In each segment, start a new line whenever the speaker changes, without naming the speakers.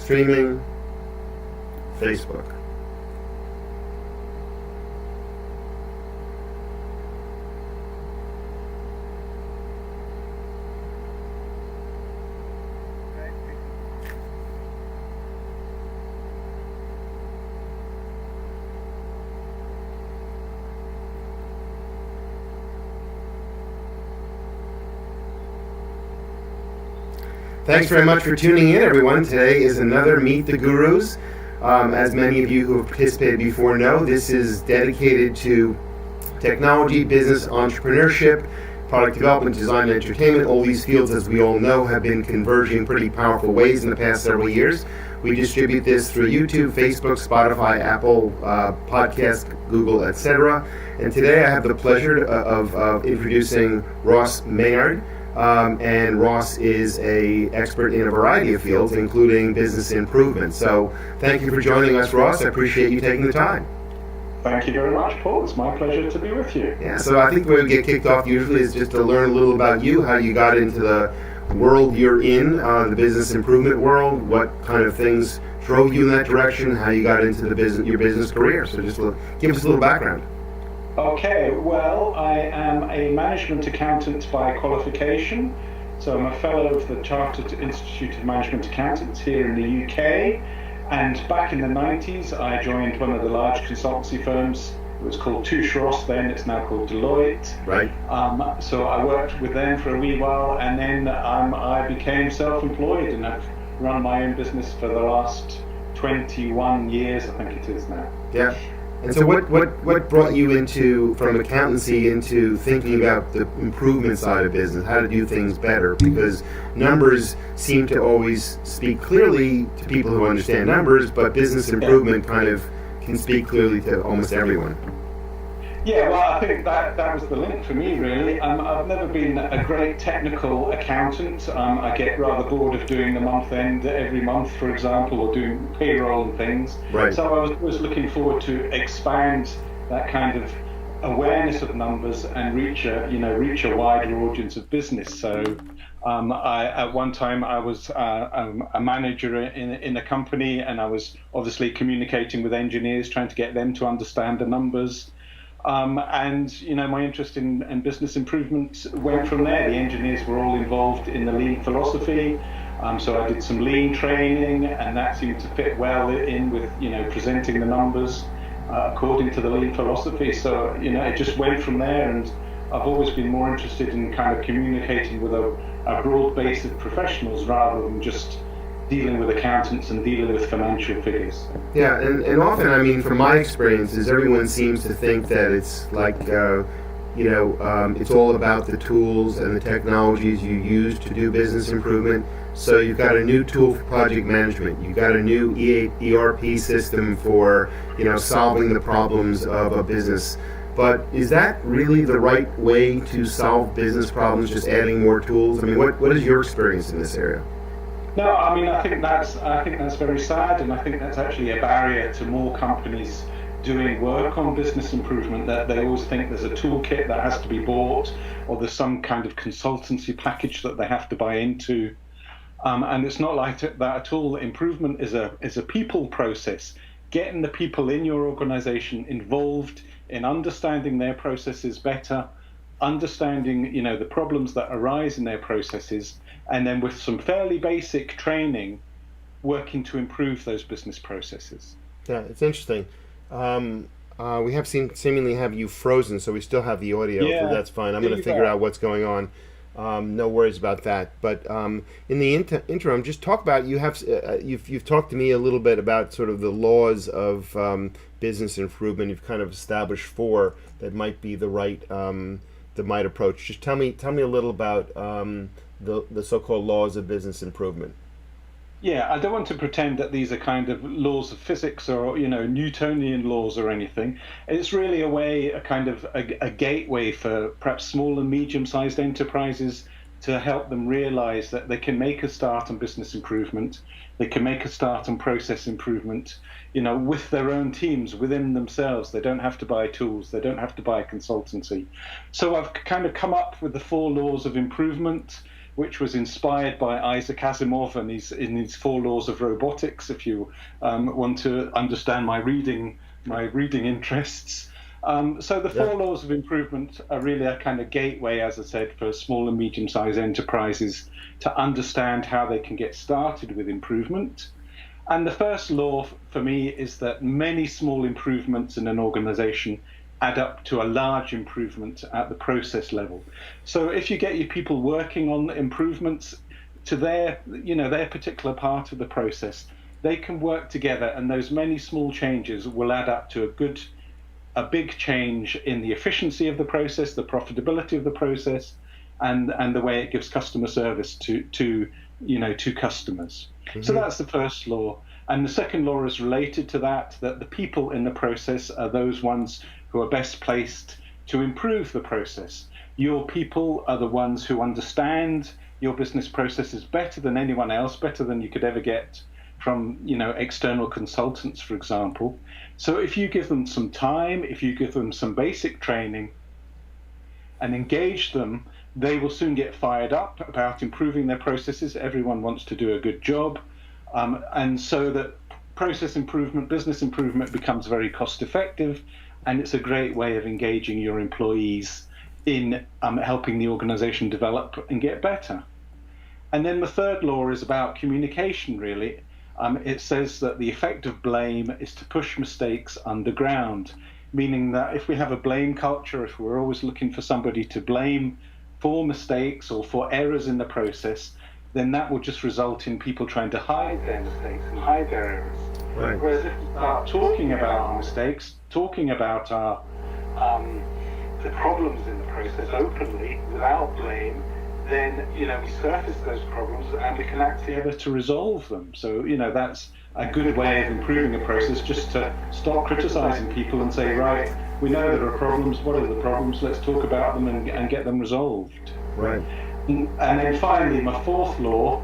streaming, Facebook. Thanks very much for tuning in, everyone. Today is another Meet the Gurus. As many of you who have participated before know, this is dedicated to technology, business, entrepreneurship, product development, design, and entertainment. All these fields, as we all know, have been converging in pretty powerful ways in the past several years. We distribute this through YouTube, Facebook, Spotify, Apple Podcast, Google, etc. And today I have the pleasure of introducing Ross Maynard. And Ross is an expert in a variety of fields, including business improvement. So thank you for joining us, Ross. I appreciate you taking the time.
Thank you very much, Paul. It's my pleasure to be with you.
Yeah, so I think the way we get kicked off usually is just to learn a little about you, how you got into the world you're in, the business improvement world, what kind of things drove you in that direction, how you got into your business career. So just give us a little background.
Okay, well, I am a management accountant by qualification. So I'm a fellow of the Chartered Institute of Management Accountants here in the UK. And back in the 90s, I joined one of the large consultancy firms. It was called Touche Ross then, it's now called Deloitte.
Right.
So I worked with them for a wee while, and then I became self-employed, and I've run my own business for the last 21 years, I think it is now.
Yeah. And so what brought you from accountancy into thinking about the improvement side of business, how to do things better? Because numbers seem to always speak clearly to people who understand numbers, but business improvement kind of can speak clearly to almost everyone.
Yeah, well, I think that was the link for me, really. I've never been a great technical accountant. I get rather bored of doing the month end every month, for example, or doing payroll and things.
Right.
So I was looking forward to expand that kind of awareness of numbers and reach a wider audience of business. So at one time I was a manager in a company, and I was obviously communicating with engineers, trying to get them to understand the numbers. And my interest in business improvement went from there. The engineers were all involved in the lean philosophy, so I did some lean training, and that seemed to fit well in with presenting the numbers according to the lean philosophy. So it just went from there, and I've always been more interested in kind of communicating with a broad base of professionals rather than just dealing with accountants and dealing with financial figures.
Yeah, and often, I mean, from my experiences, everyone seems to think that it's like, it's all about the tools and the technologies you use to do business improvement. So you've got a new tool for project management. You've got a new ERP system for, solving the problems of a business. But is that really the right way to solve business problems, just adding more tools? I mean, what is your experience in this area?
No, I mean, I think that's very sad, and I think that's actually a barrier to more companies doing work on business improvement, that they always think there's a toolkit that has to be bought, or there's some kind of consultancy package that they have to buy into. And it's not like that at all. Improvement is a people process. Getting the people in your organization involved in understanding their processes better, understanding the problems that arise in their processes, and then with some fairly basic training, working to improve those business processes.
Yeah, it's interesting. We have seemingly have you frozen, so we still have the audio.
Yeah,
so that's fine. I'm going to figure out what's going on. No worries about that. But in the interim, just talk about you've talked to me a little bit about sort of the laws of business improvement. You've kind of established 4 that might be the right approach. Just tell me a little about the so-called laws of business improvement.
Yeah, I don't want to pretend that these are kind of laws of physics or Newtonian laws or anything. It's really a gateway for perhaps small and medium-sized enterprises to help them realize that they can make a start on business improvement. They can make a start on process improvement, with their own teams within themselves. They don't have to buy tools. They don't have to buy a consultancy. So I've kind of come up with the 4 laws of improvement, which was inspired by Isaac Asimov and in his 4 laws of robotics, if you want to understand my reading interests. So the 4 laws of improvement are really a kind of gateway, as I said, for small and medium-sized enterprises to understand how they can get started with improvement. And the first law for me is that many small improvements in an organization add up to a large improvement at the process level. So if you get your people working on improvements to their particular part of the process, they can work together, and those many small changes will add up to a big change in the efficiency of the process, the profitability of the process, and the way it gives customer service to customers. Mm-hmm. So that's the first law. And the second law is related to that the people in the process are those ones who are best placed to improve the process. Your people are the ones who understand your business processes better than anyone else, better than you could ever get from external consultants, for example. So if you give them some time, if you give them some basic training and engage them, they will soon get fired up about improving their processes. Everyone wants to do a good job. And so that process improvement, business improvement becomes very cost effective, and it's a great way of engaging your employees in helping the organization develop and get better. And then the third law is about communication, really. It says that the effect of blame is to push mistakes underground, meaning that if we have a blame culture, if we're always looking for somebody to blame for mistakes or for errors in the process, then that will just result in people trying to hide their mistakes and hide their errors. Right. Whereas if we start talking about our mistakes, talking about our the problems in the process openly, without blame, then we surface those problems and we can act together to resolve them. So that's a good way of improving a process, just to stop criticizing people and say, right, we know there are problems. What are the problems? Let's talk about them and get them resolved.
Right.
And then finally, my fourth law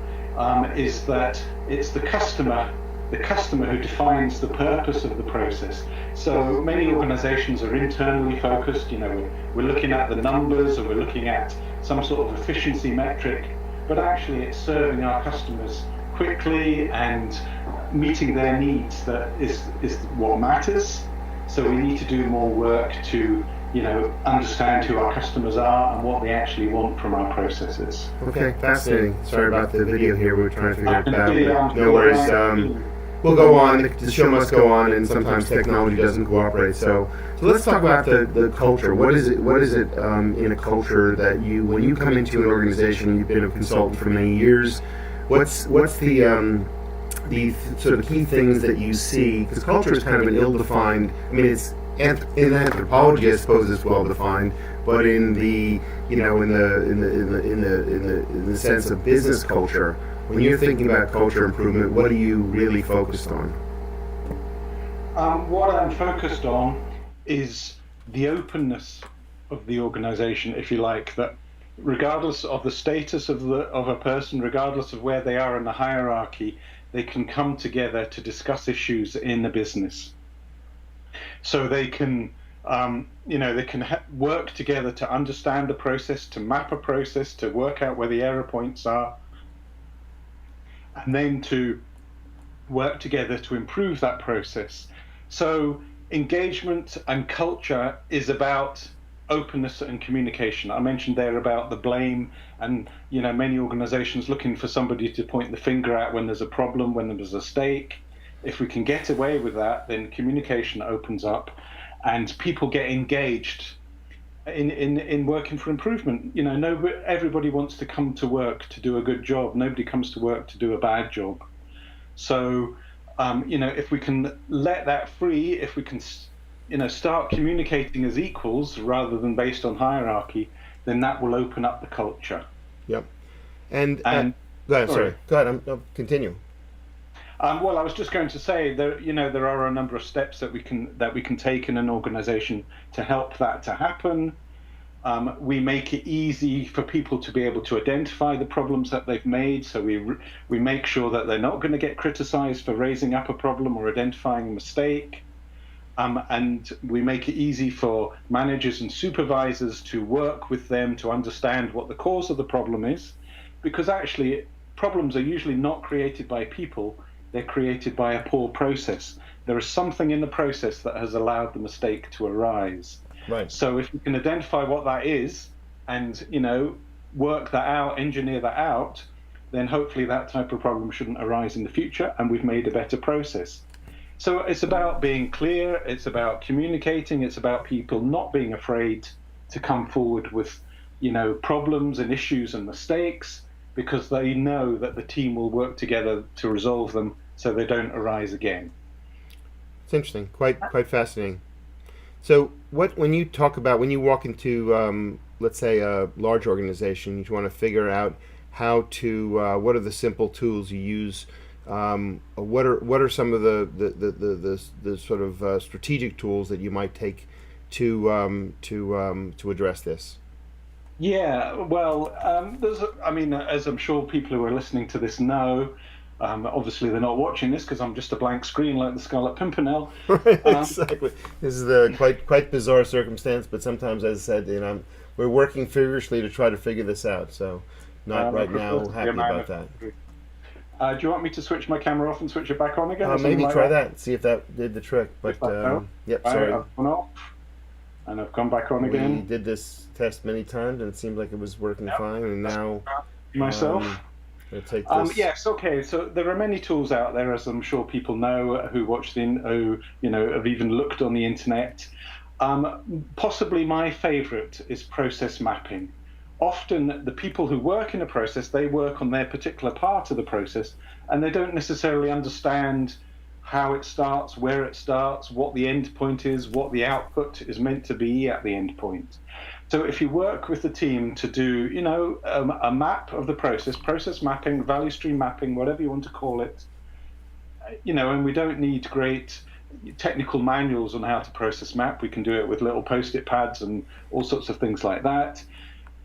is that it's the customer who defines the purpose of the process. So many organizations are internally focused. We're looking at the numbers, or we're looking at some sort of efficiency metric, but actually it's serving our customers quickly and meeting their needs that is what matters. So we need to do more work to understand who our customers are and what they actually want from our processes.
Okay, fascinating. Sorry about the video here. We were trying to figure it out. No worries. We'll go on. The show must go on, and sometimes technology doesn't cooperate. So let's talk about the culture. What is it in a culture that when you come into an organization, you've been a consultant for many years, what's the sort of key things that you see? Because culture is kind of an ill-defined, it's in anthropology, I suppose it's well defined, but in the in the sense of business culture, when you're thinking about culture improvement, what are you really focused on?
What I'm focused on is the openness of the organization, if you like, that regardless of the status of a person, regardless of where they are in the hierarchy, they can come together to discuss issues in the business. So they can, work together to understand the process, to map a process, to work out where the error points are, and then to work together to improve that process. So engagement and culture is about openness and communication. I mentioned there about the blame, and many organizations looking for somebody to point the finger at when there's a problem, when there's a mistake. If we can get away with that, then communication opens up and people get engaged in working for improvement. Everybody wants to come to work to do a good job. Nobody comes to work to do a bad job. So, if we can let that free, if we can, start communicating as equals rather than based on hierarchy, then that will open up the culture.
Yep. And go ahead. Sorry. Go ahead. Continue.
Well, I was just going to say there are a number of steps that we can take in an organization to help that to happen. We make it easy for people to be able to identify the problems that they've made. So we make sure that they're not going to get criticized for raising up a problem or identifying a mistake. And we make it easy for managers and supervisors to work with them to understand what the cause of the problem is, because actually problems are usually not created by people, they're created by a poor process. There is something in the process that has allowed the mistake to arise.
Right.
So if you can identify what that is and, work that out, engineer that out, then hopefully that type of problem shouldn't arise in the future, and we've made a better process. So it's about being clear, it's about communicating, it's about people not being afraid to come forward with, problems and issues and mistakes, because they know that the team will work together to resolve them so they don't arise again.
It's interesting, quite fascinating. So, when you walk into, let's say, a large organization, you want to figure out how to, what are the simple tools you use? What are some of the sort of strategic tools that you might take to address this?
Yeah, well, as I'm sure people who are listening to this know, obviously they're not watching this because I'm just a blank screen like the Scarlet Pimpernel.
Exactly. This is a quite bizarre circumstance, but sometimes, as I said, we're working feverishly to try to figure this out. So, not right now happy about that.
Do you want me to switch my camera off and switch it back on again?
Maybe try that. See if that did the trick. But yep, sorry.
I've gone off and I've come back on again.
We did this test many times and it seemed like it was working fine. And now
myself.
Take this.
Yes, okay. So there are many tools out there, as I'm sure people know who have even looked on the internet. Possibly my favorite is process mapping. Often the people who work in a process, they work on their particular part of the process, and they don't necessarily understand how it starts, where it starts, what the end point is, what the output is meant to be at the end point. So if you work with the team to do, a map of the process mapping, value stream mapping, whatever you want to call it, and we don't need great technical manuals on how to process map. We can do it with little post-it pads and all sorts of things like that.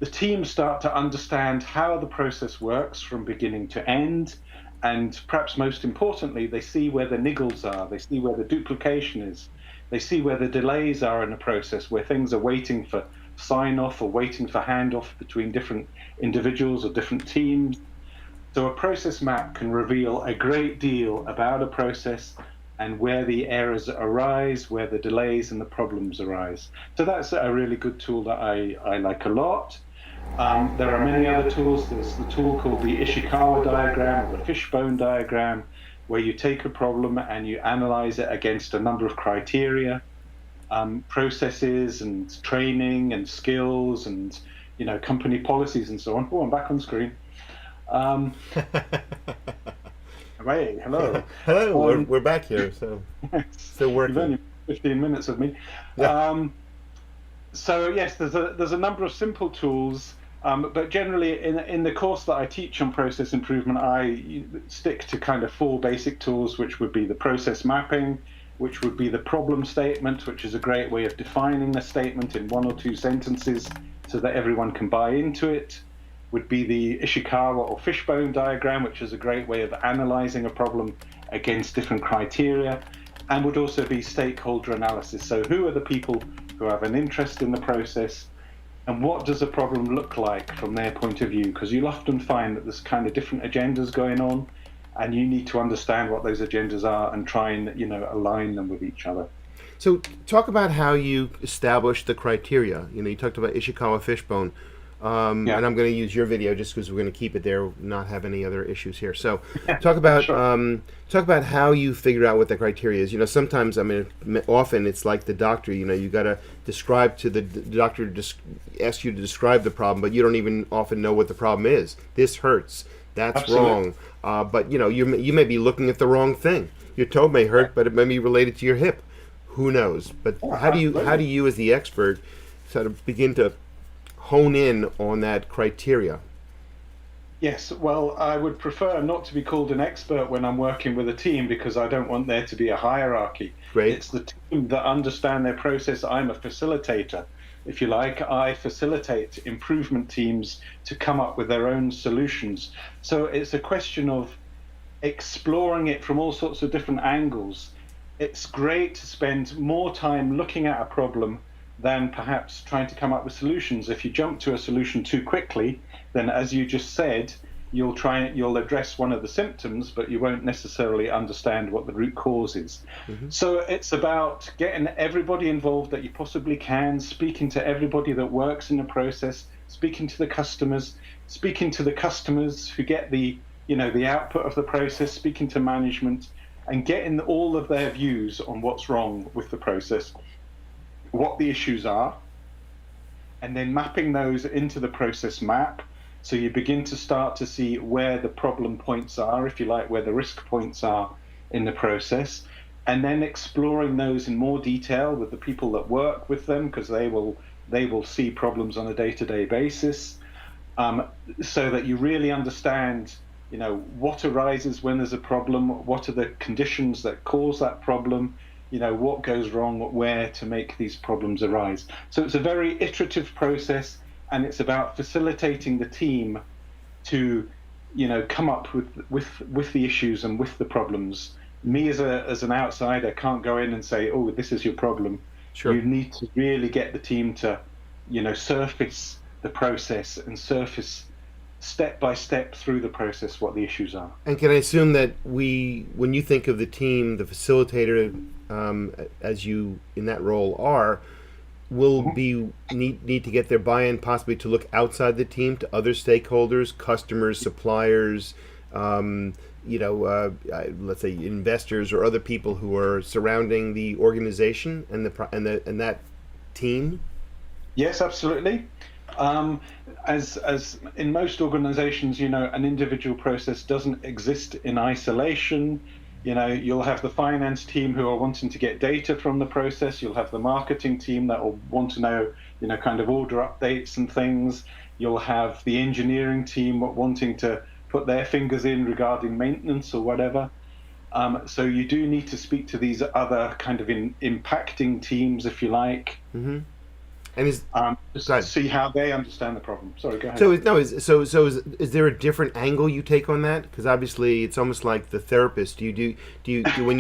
The team start to understand how the process works from beginning to end. And perhaps most importantly, they see where the niggles are. They see where the duplication is. They see where the delays are in the process, where things are waiting for sign-off or waiting for handoff between different individuals or different teams. So a process map can reveal a great deal about a process and where the errors arise, where the delays and the problems arise. So that's a really good tool that I like a lot. There are many other tools. There's the tool called the Ishikawa diagram or the fishbone diagram, where you take a problem and you analyze it against a number of criteria, processes and training and skills and company policies and so on. Oh, I'm back on screen. Hey, hello.
Hello, we're back here, so still working.
You've only 15 minutes of me.
Yeah.
So yes, there's a number of simple tools, but generally in the course that I teach on process improvement, I stick to kind of 4 basic tools, which would be the process mapping, which would be the problem statement, which is a great way of defining a statement in 1 or 2 sentences so that everyone can buy into it, would be the Ishikawa or fishbone diagram, which is a great way of analyzing a problem against different criteria, and would also be stakeholder analysis. So who are the people who have an interest in the process, and what does a problem look like from their point of view? Because you'll often find that there's kind of different agendas going on, and you need to understand what those agendas are and try and align them with each other.
So talk about how you establish the criteria. You talked about Ishikawa fishbone. And I'm going to use your video just because we're going to keep it there, not have any other issues here. So, talk about how you figure out what the criteria is. Sometimes, often it's like the doctor. You got to describe to the doctor, ask you to describe the problem, but you don't even often know what the problem is. This hurts. That's
Absolutely.
wrong. But you may be looking at the wrong thing. Your toe may hurt, but it may be related to your hip. Who knows? But how do you, as the expert, sort of begin to hone in on that criteria?
Yes, well, I would prefer not to be called an expert when I'm working with a team, because I don't want there to be a hierarchy.
Great.
It's the team that understand their process. I'm a facilitator, if you like. I facilitate improvement teams to come up with their own solutions. So it's a question of exploring it from all sorts of different angles. It's great to spend more time looking at a problem than perhaps trying to come up with solutions. If you jump to a solution too quickly, then as you just said, you'll address one of the symptoms, but you won't necessarily understand what the root cause is. So it's about getting everybody involved that you possibly can, speaking to everybody that works in the process, speaking to the customers who get the output of the process, speaking to management, and getting all of their views on what's wrong with the process, what the issues are, and then mapping those into the process map. So you begin to start to see where the problem points are, if you like, where the risk points are in the process, and then exploring those in more detail with the people that work with them, because they will see problems on a day-to-day basis, so that you really understand, what arises when there's a problem, what are the conditions that cause that problem, what goes wrong, where to make these problems arise. So it's a very iterative process, and it's about facilitating the team to, come up with the issues and with the problems. Me as an outsider can't go in and say, oh, this is your problem.
Sure.
You need to really get the team to, surface the process and surface step by step through the process what the issues are.
And can I assume that when you think of the team, the facilitator, as you in that role are, will need to get their buy-in, possibly to look outside the team to other stakeholders, customers, suppliers, let's say investors or other people who are surrounding the organization and that team?
Yes, absolutely. As in most organizations, an individual process doesn't exist in isolation. You'll have the finance team who are wanting to get data from the process. You'll have the marketing team that will want to know, kind of order updates and things. You'll have the engineering team wanting to put their fingers in regarding maintenance or whatever. So you do need to speak to these other kind of impacting teams, if you like.
Mm-hmm. And
just see how they understand the problem. Sorry, go ahead.
So is there a different angle you take on that? Because obviously it's almost like the therapist. Do you when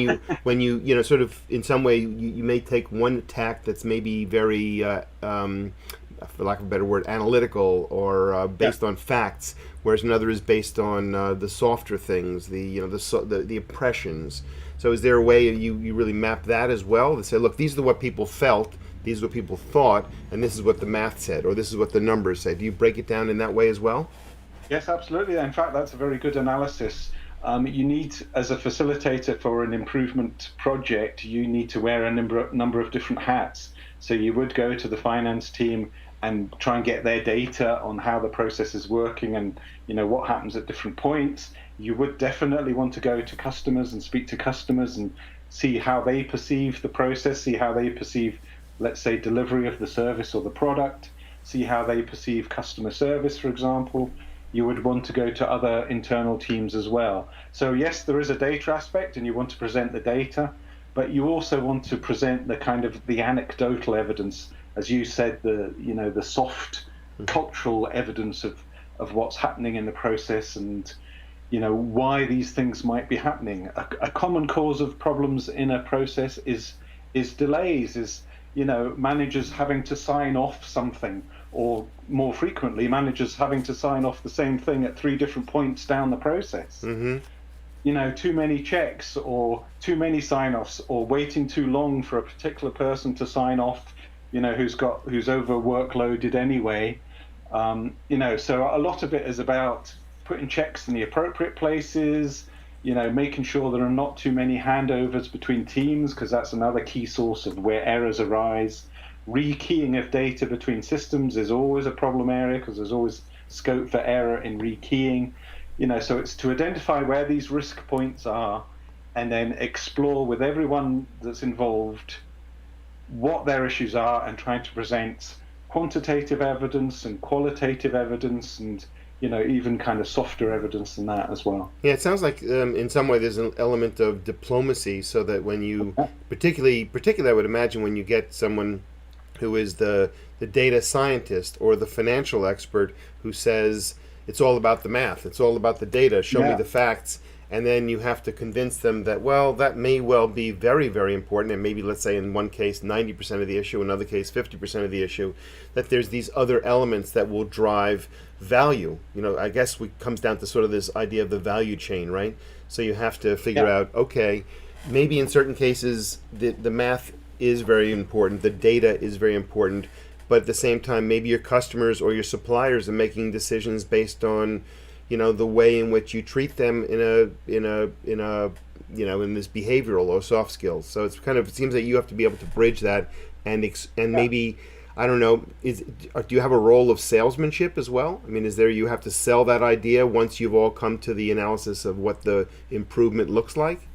you sort of in some way you may take one tack that's maybe very for lack of a better word, analytical or based on facts, whereas another is based on the softer things, the impressions. So is there a way you really map that as well to say, look, these are what people felt, these are what people thought, and this is what the math said, or this is what the numbers say? Do you break it down in that way as well?
Yes, absolutely. In fact, that's a very good analysis. You need, as a facilitator for an improvement project, you need to wear a number of different hats. So you would go to the finance team and try and get their data on how the process is working and what happens at different points. You would definitely want to go to customers and speak to customers and see how they perceive the process, see how they perceive, let's say, delivery of the service or the product, see how they perceive customer service, for example. You would want to go to other internal teams as well. So yes, there is a data aspect and you want to present the data, but you also want to present the kind of the anecdotal evidence, as you said, the soft cultural evidence of what's happening in the process and why these things might be happening. A common cause of problems in a process is delays, is managers having to sign off something, or more frequently, managers having to sign off the same thing at 3 different points down the process.
Mm-hmm.
Too many checks or too many sign-offs, or waiting too long for a particular person to sign off, who's over workloaded anyway. So a lot of it is about putting checks in the appropriate places, making sure there are not too many handovers between teams, because that's another key source of where errors arise. Rekeying of data between systems is always a problem area, because there's always scope for error in rekeying. So it's to identify where these risk points are and then explore with everyone that's involved what their issues are, and trying to present quantitative evidence and qualitative evidence and even kind of softer evidence than that as well.
Yeah, it sounds like in some way there's an element of diplomacy, so that when you, particularly I would imagine when you get someone who is the data scientist or the financial expert who says it's all about the math, it's all about the data, show me the facts, and then you have to convince them that, well, that may well be very, very important, and maybe, let's say, in one case 90% of the issue, another case 50% of the issue, that there's these other elements that will drive value. I guess it comes down to sort of this idea of the value chain, right? So you have to figure out, okay, maybe in certain cases the math is very important, the data is very important, but at the same time, maybe your customers or your suppliers are making decisions based on, the way in which you treat them in this behavioral or soft skills. So it seems that you have to be able to bridge that and maybe, I don't know, do you have a role of salesmanship as well? I mean, you have to sell that idea once you've all come to the analysis of what the improvement looks like?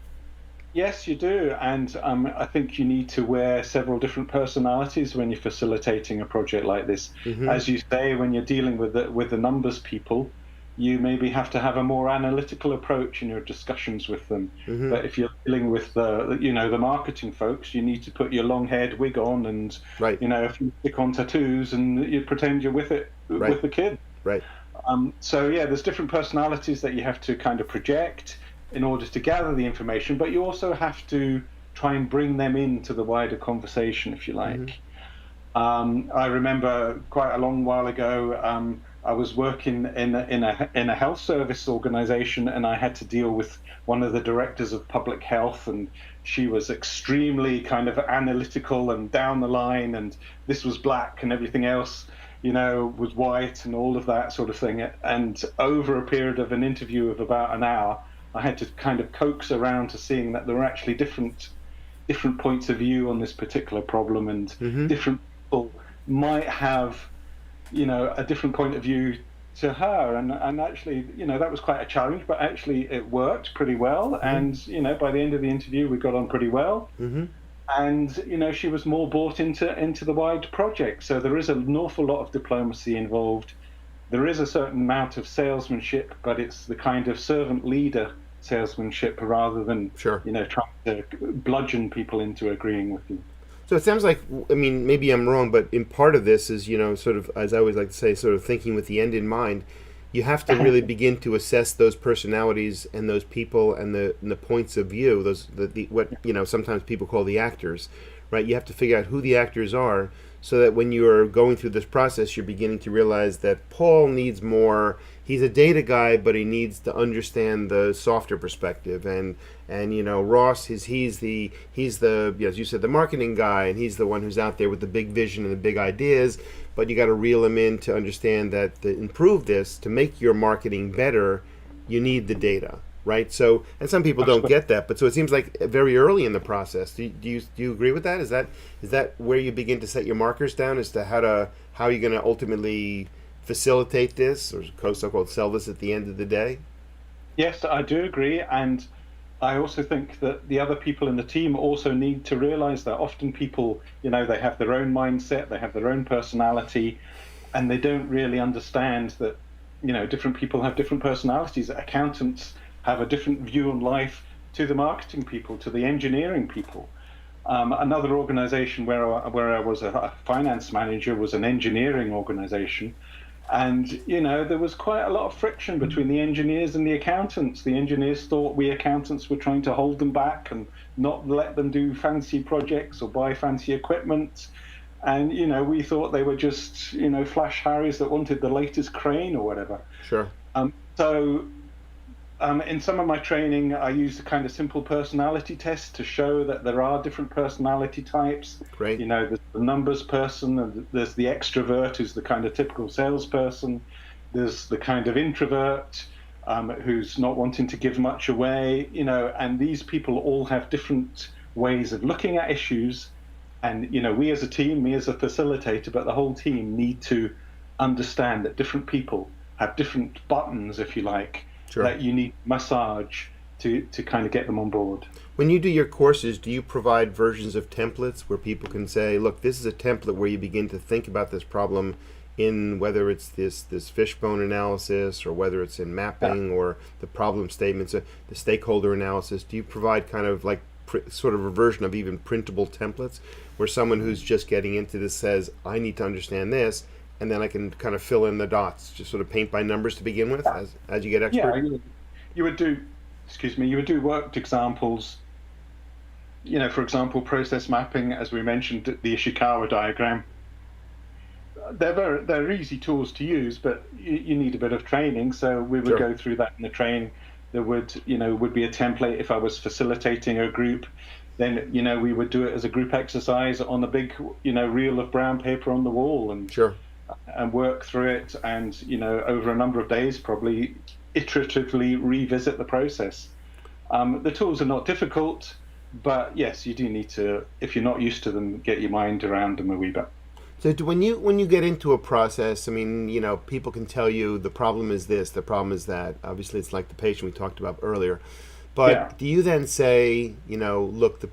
Yes, you do, and I think you need to wear several different personalities when you're facilitating a project like this.
Mm-hmm.
As you say, when you're dealing with the numbers people, you maybe have to have a more analytical approach in your discussions with them.
Mm-hmm.
But if you're dealing with the marketing folks, you need to put your long-haired wig on and
right.
If you stick on tattoos and you pretend you're with it
right.
with the kid.
Right.
So there's different personalities that you have to kind of project in order to gather the information, but you also have to try and bring them into the wider conversation, if you like. Mm-hmm. I remember quite a long while ago, I was working in a health service organization, and I had to deal with one of the directors of public health, and she was extremely kind of analytical and down the line, and this was black and everything else was white and all of that sort of thing. And over a period of an interview of about an hour, I had to kind of coax around to seeing that there were actually different points of view on this particular problem, and mm-hmm. different people might have a different point of view to her, and actually that was quite a challenge, but actually it worked pretty well. Mm-hmm. And by the end of the interview we got on pretty well. Mm-hmm. And she was more bought into the wide project. So there is an awful lot of diplomacy involved. There is a certain amount of salesmanship, but it's the kind of servant leader salesmanship rather than
sure.
Trying to bludgeon people into agreeing with you.
So it sounds like, I mean, maybe I'm wrong, but in part of this is, sort of, as I always like to say, sort of thinking with the end in mind. You have to really begin to assess those personalities and those people and the points of view, what sometimes people call the actors, right? You have to figure out who the actors are, so that when you're going through this process, you're beginning to realize that Paul needs more. He's a data guy, but he needs to understand the softer perspective. And Ross he's the as you said, the marketing guy, and he's the one who's out there with the big vision and the big ideas. But you got to reel him in to understand that to improve this, to make your marketing better, you need the data. Right. So, and some people don't get that, but so it seems like very early in the process. Do you agree with that? Is that where you begin to set your markers down as to how you're going to ultimately facilitate this, or so-called sell this at the end of the day?
Yes, I do agree, and I also think that the other people in the team also need to realize that often people, they have their own mindset, they have their own personality, and they don't really understand that, different people have different personalities. Accountants have a different view on life to the marketing people, to the engineering people. Another organization where I was a finance manager was an engineering organization. And, there was quite a lot of friction between the engineers and the accountants. The engineers thought we accountants were trying to hold them back and not let them do fancy projects or buy fancy equipment. And, we thought they were just, flash Harrys that wanted the latest crane or whatever.
Sure.
In some of my training, I used a kind of simple personality test to show that there are different personality types.
Great.
There's the numbers person, and there's the extrovert, who's the kind of typical salesperson. There's the kind of introvert, who's not wanting to give much away. And these people all have different ways of looking at issues. And we as a team, me as a facilitator, but the whole team need to understand that different people have different buttons, if you like. Sure. That you need massage to kind of get them on board.
When you do your courses, do you provide versions of templates where people can say, look, this is a template where you begin to think about this problem in whether it's this fishbone analysis or whether it's in mapping or the problem statements, the stakeholder analysis? Do you provide kind of like sort of a version of even printable templates where someone who's just getting into this says, I need to understand this, and then I can kind of fill in the dots, just sort of paint by numbers to begin with as you get expert?
Yeah, you would do excuse me, you would do worked examples. For example, process mapping, as we mentioned, the Ishikawa diagram. They're easy tools to use, but you need a bit of training. So we would go through that in the training. There would be a template if I was facilitating a group. Then we would do it as a group exercise on a big reel of brown paper on the wall, and work through it, and over a number of days probably iteratively revisit the process. The tools are not difficult, but yes, you do need to, if you're not used to them, get your mind around them a wee bit.
So when you get into a process, I mean, people can tell you the problem is this, the problem is that. Obviously, it's like the patient we talked about earlier. But do you then say, look,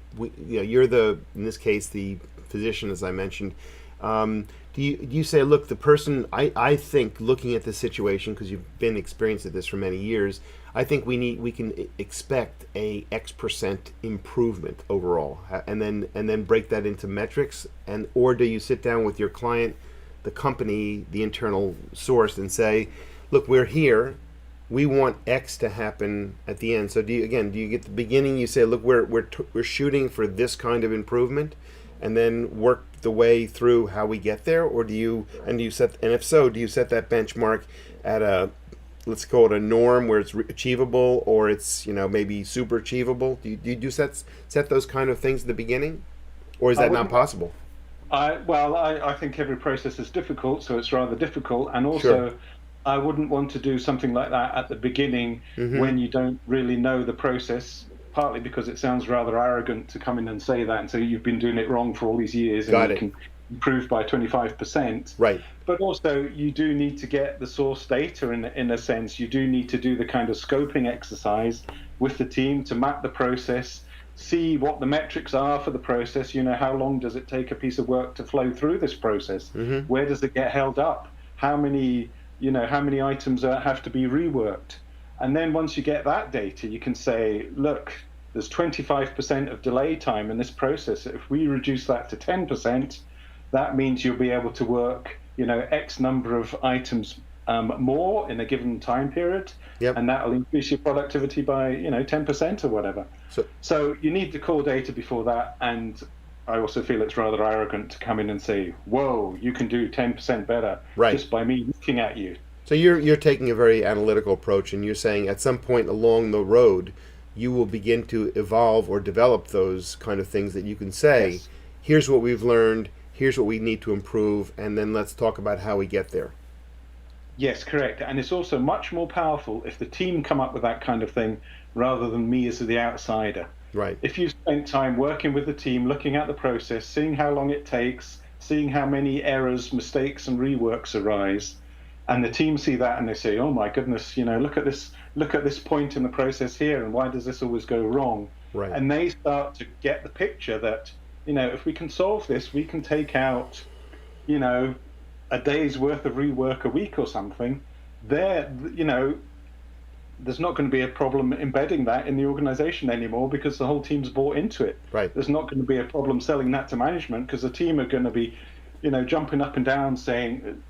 you're in this case, the physician, as I mentioned. Do you say, look, the person, I think, looking at the situation, because you've been experienced at this for many years, I think we can expect a X% improvement overall, and then break that into metrics, or do you sit down with your client, the company, the internal source, and say, look, we're here, we want X to happen at the end. So do you get the beginning? You say, look, we're shooting for this kind of improvement, and then work the way through how we get there, or do you set, and if so, do you set that benchmark at a, let's call it a norm where it's achievable, or it's maybe super achievable? Do you set those kind of things at the beginning, or is that not possible?
I think every process is difficult, so it's rather difficult, and also I wouldn't want to do something like that at the beginning when you don't really know the process. Partly because it sounds rather arrogant to come in and say that, and so you've been doing it wrong for all these years, and you can improve by 25%.
Right.
But also, you do need to get the source data in a sense. You do need to do the kind of scoping exercise with the team to map the process, see what the metrics are for the process. How long does it take a piece of work to flow through this process? Where does it get held up? How many items have to be reworked? And then once you get that data, you can say, look, there's 25% of delay time in this process. If we reduce that to 10%, that means you'll be able to work, X number of items more in a given time period, and that'll increase your productivity by, 10% or whatever. So you need the core data before that, and I also feel it's rather arrogant to come in and say, whoa, you can do 10% better just by me looking at you.
So you're taking a very analytical approach, and you're saying at some point along the road, you will begin to evolve or develop those kind of things that you can say, here's what we've learned, here's what we need to improve, and then let's talk about how we get there.
Yes, correct. And it's also much more powerful if the team come up with that kind of thing rather than me as the outsider.
Right.
If you've spent time working with the team, looking at the process, seeing how long it takes, seeing how many errors, mistakes, and reworks arise, and the team see that and they say, oh my goodness, look at this point in the process here, and why does this always go wrong?
Right.
And they start to get the picture that, if we can solve this, we can take out, a day's worth of rework a week or something. There's not going to be a problem embedding that in the organization anymore because the whole team's bought into it.
Right.
There's not going to be a problem selling that to management because the team are going to be jumping up and down saying,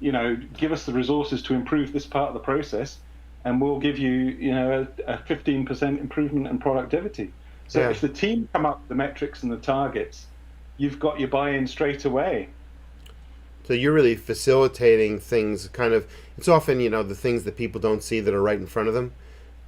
give us the resources to improve this part of the process, and we'll give you, a 15% improvement in productivity. So if the team come up with the metrics and the targets, you've got your buy-in straight away.
So you're really facilitating things it's often, the things that people don't see that are right in front of them.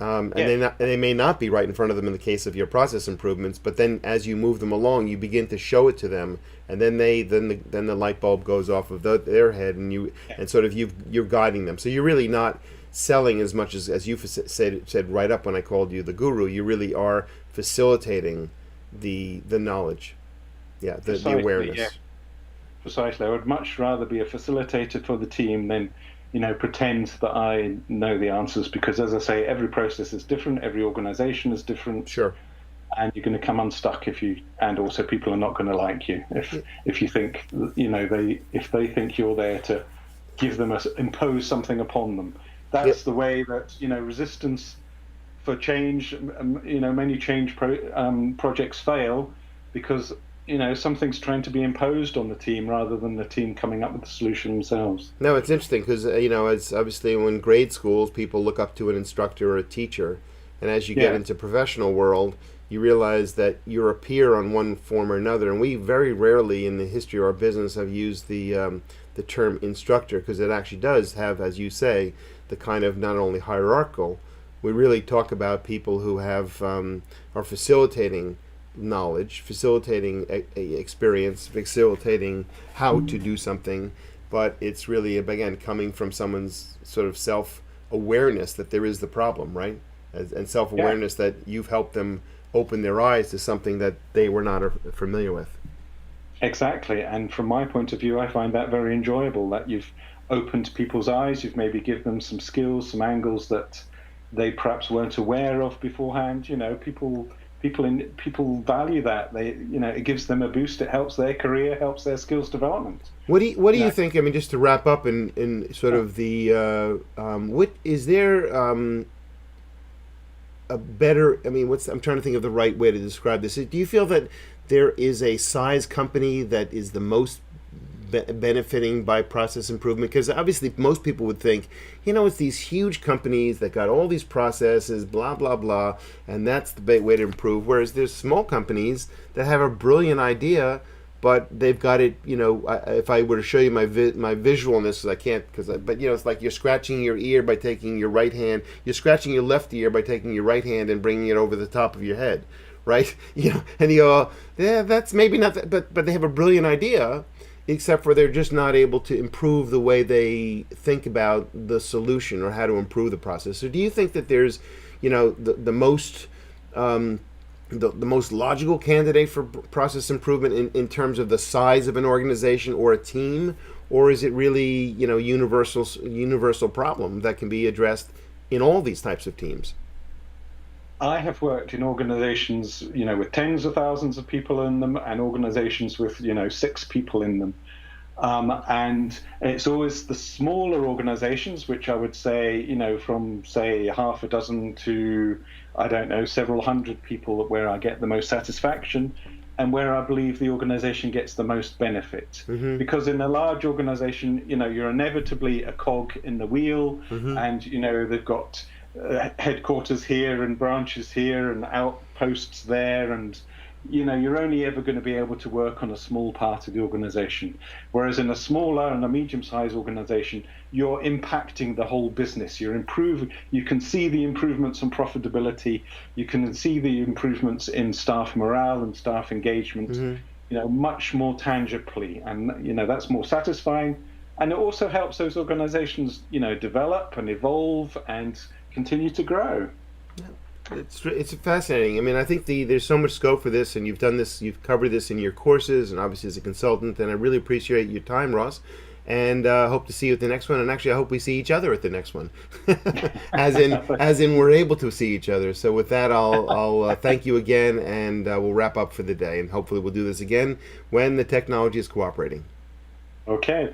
And they may not be right in front of them in the case of your process improvements, but then as you move them along, you begin to show it to them, and then the light bulb goes off of their head, and you're guiding them. So you're really not selling as much as you said right up when I called you the guru. You really are facilitating the knowledge, the awareness. Yeah.
Precisely. I would much rather be a facilitator for the team than pretend that I know the answers, because as I say, every process is different, every organization is different.
Sure.
And you're going to come unstuck and also people are not going to like you if you think, if they think you're there to impose something upon them. That's the way that, resistance for change, many change projects fail because, something's trying to be imposed on the team rather than the team coming up with the solution themselves.
No, it's interesting because, it's obviously when grade schools, people look up to an instructor or a teacher, And as you get
Yeah.
into professional world, you realize that you're a peer on one form or another. And we very rarely in the history of our business have used the term instructor, because it actually does have, as you say, the kind of not only hierarchical. We really talk about people who have are facilitating knowledge, facilitating experience, facilitating how to do something, but it's really again coming from someone's sort of self-awareness that there is the problem, right? And self-awareness that you've helped them open their eyes to something that they were not familiar with.
Exactly. And from my point of view, I find that very enjoyable, that you've opened people's eyes, you've maybe given them some skills, some angles that they perhaps weren't aware of beforehand. People value that. It gives them a boost. It helps their career, helps their skills development.
What do you think? I mean, just to wrap up in sort of the what is there a better? I mean, I'm trying to think of the right way to describe this. Do you feel that there is a size company that is the most benefiting by process improvement? Because obviously most people would think, it's these huge companies that got all these processes, blah, blah, blah, and that's the way to improve. Whereas there's small companies that have a brilliant idea, but they've got it, if I were to show you my visual on this, I can't, but it's like you're scratching your ear by taking your right hand, you're scratching your left ear by taking your right hand and bringing it over the top of your head, right? And you go, yeah, that's maybe not that, but they have a brilliant idea, except for they're just not able to improve the way they think about the solution or how to improve the process. So do you think that there's, the most the most logical candidate for process improvement in terms of the size of an organization or a team, or is it really, universal problem that can be addressed in all these types of teams?
I have worked in organizations, with tens of thousands of people in them, and organizations with, 6 people in them. And it's always the smaller organizations, which I would say, from say half a dozen to, I don't know, several hundred people, where I get the most satisfaction and where I believe the organization gets the most benefit.
Mm-hmm.
Because in a large organization, you're inevitably a cog in the wheel,
Mm-hmm.
and, they've got headquarters here and branches here and outposts there, and you're only ever going to be able to work on a small part of the organization. Whereas in a smaller and a medium-sized organization, you're impacting the whole business. You can see the improvements in profitability. You can see the improvements in staff morale and staff engagement,
Mm-hmm.
Much more tangibly. And, that's more satisfying. And it also helps those organizations, develop and evolve and continue to grow.
It's fascinating. I mean, I think there's so much scope for this, and you've covered this in your courses, and obviously as a consultant. And I really appreciate your time, Ross. And hope to see you at the next one. And actually, I hope we see each other at the next one, as in we're able to see each other. So with that, I'll thank you again, and we'll wrap up for the day. And hopefully, we'll do this again when the technology is cooperating.
Okay.